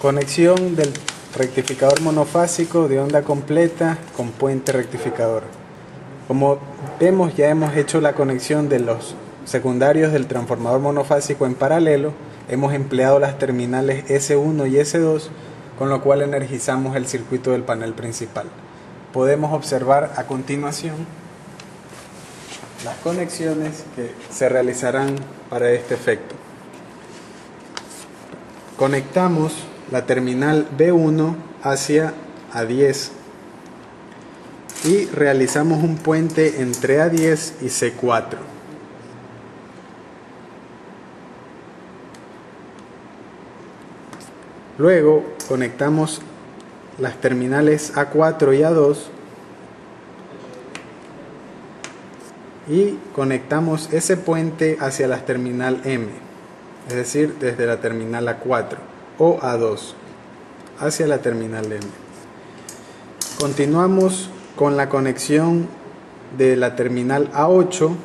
Conexión del rectificador monofásico de onda completa con puente rectificador. Como vemos, ya hemos hecho la conexión de los secundarios del transformador monofásico en paralelo. Hemos empleado las terminales S1 y S2, con lo cual energizamos el circuito del panel principal. Podemos observar a continuación las conexiones que se realizarán para este efecto. Conectamos la terminal B1 hacia A10 y realizamos un puente entre A10 y C4. Luego conectamos las terminales A4 y A2 y conectamos ese puente hacia la terminal M, es decir, desde la terminal A4 o A2 hacia la terminal M. Continuamos con la conexión de la terminal A8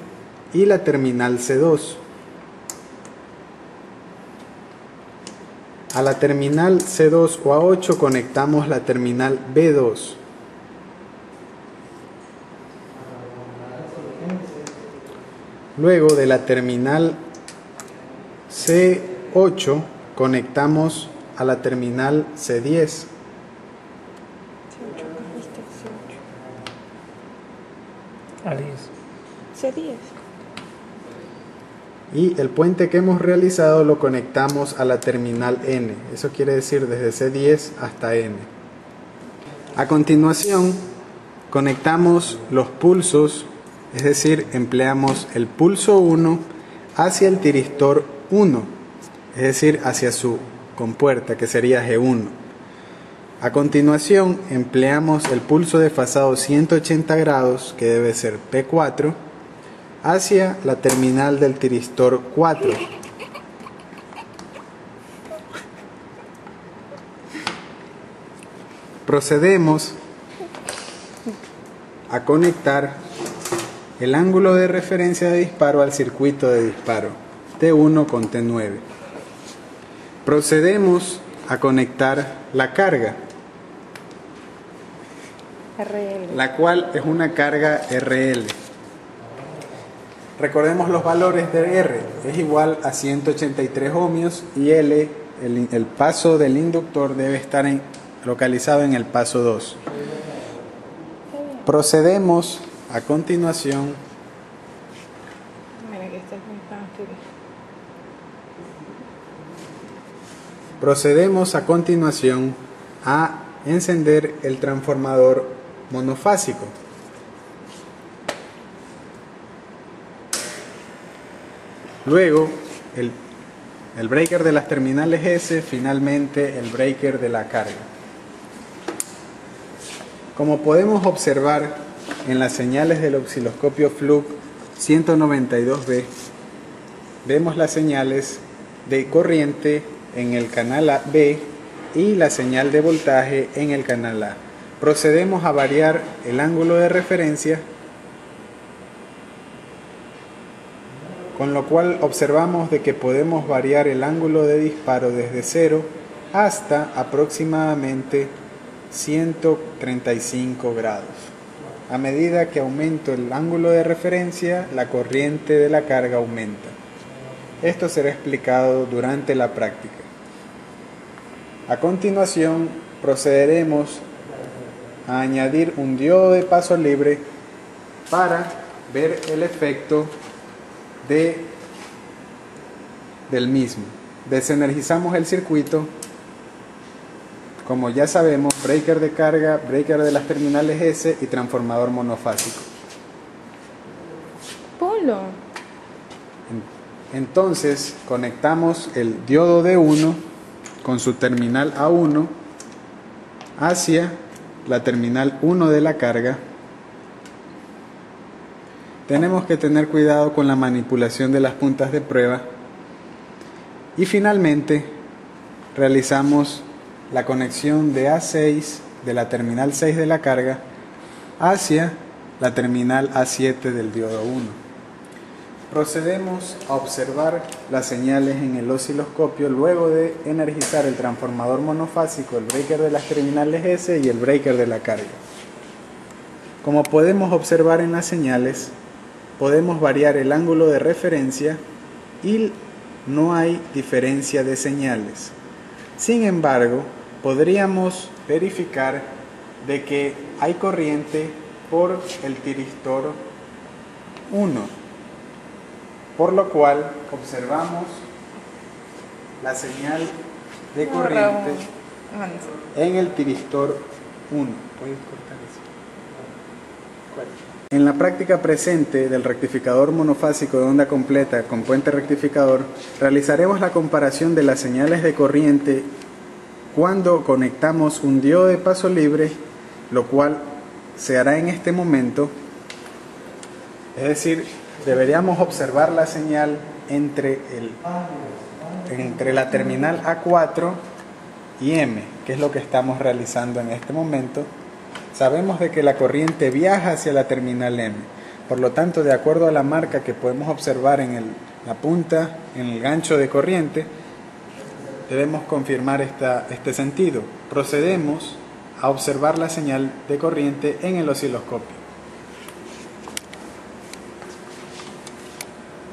y la terminal C2. A la terminal C2 o A8 conectamos la terminal B2. Luego de la terminal C8 conectamos a la terminal C10. C10. Y el puente que hemos realizado lo conectamos a la terminal N. Eso quiere decir desde C10 hasta N. A continuación conectamos los pulsos, es decir, empleamos el pulso 1 hacia el tiristor 1, es decir, hacia su compuerta, que sería G1. A continuación empleamos el pulso desfasado 180 grados, que debe ser P4, hacia la terminal del tiristor 4. Procedemos a conectar el ángulo de referencia de disparo al circuito de disparo, T1 con T9. Procedemos a conectar la carga, RL. la cual es una carga RL. Recordemos los valores de R, es igual a 183 ohmios y L, el paso del inductor, debe estar localizado en el paso 2. Procedemos a continuación Mira que este es muy fácil. Procedemos a continuación a encender el transformador monofásico. Luego el breaker de las terminales S, finalmente el breaker de la carga. Como podemos observar en las señales del osciloscopio Fluke 192B, vemos las señales de corriente en el canal B y la señal de voltaje en el canal A. Procedemos a variar el ángulo de referencia, con lo cual observamos de que podemos variar el ángulo de disparo desde 0 hasta aproximadamente 135 grados. A medida que aumento el ángulo de referencia, la corriente de la carga aumenta. Esto será explicado durante la práctica. A continuación, procederemos a añadir un diodo de paso libre para ver el efecto del mismo. Desenergizamos el circuito. Como ya sabemos, breaker de carga, breaker de las terminales S y transformador monofásico. Polo. Entonces conectamos el diodo D1 con su terminal A1 hacia la terminal 1 de la carga. Tenemos que tener cuidado con la manipulación de las puntas de prueba. Y finalmente realizamos la conexión de A6 de la terminal 6 de la carga hacia la terminal A7 del diodo 1. Procedemos a observar las señales en el osciloscopio luego de energizar el transformador monofásico, el breaker de las terminales S y el breaker de la carga. Como podemos observar en las señales, podemos variar el ángulo de referencia y no hay diferencia de señales. Sin embargo, podríamos verificar de que hay corriente por el tiristor 1. Por lo cual observamos la señal de corriente en el tiristor 1. ¿Puedes cortar eso? En la práctica presente del rectificador monofásico de onda completa con puente rectificador, realizaremos la comparación de las señales de corriente cuando conectamos un diodo de paso libre, lo cual se hará en este momento, es decir, deberíamos observar la señal entre la terminal A4 y M, que es lo que estamos realizando en este momento. Sabemos de que la corriente viaja hacia la terminal M. Por lo tanto, de acuerdo a la marca que podemos observar en la punta, en el gancho de corriente, debemos confirmar este sentido. Procedemos a observar la señal de corriente en el osciloscopio.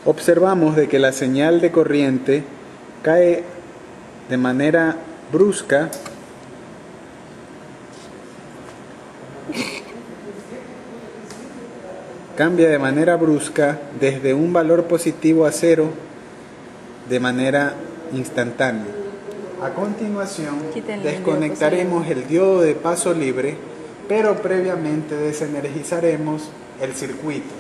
Observamos de que la señal de corriente cae de manera brusca cambia de manera brusca desde un valor positivo a 0 de manera instantánea. A continuación, desconectaremos el diodo de paso libre, pero previamente desenergizaremos el circuito.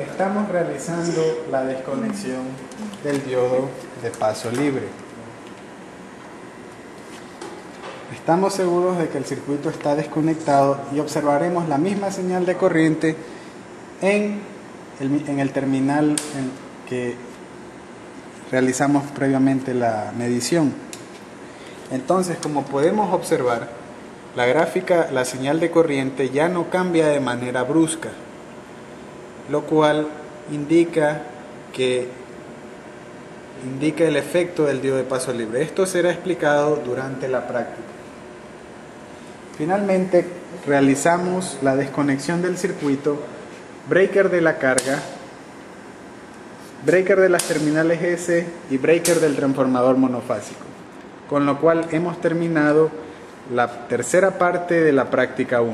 Estamos realizando la desconexión del diodo de paso libre. Estamos seguros de que el circuito está desconectado y observaremos la misma señal de corriente en el terminal en que realizamos previamente la medición. Entonces, como podemos observar, la gráfica, la señal de corriente ya no cambia de manera brusca, lo cual indica el efecto del diodo de paso libre. Esto será explicado durante la práctica. Finalmente, realizamos la desconexión del circuito, breaker de la carga, breaker de las terminales S y breaker del transformador monofásico, con lo cual hemos terminado la tercera parte de la práctica 1.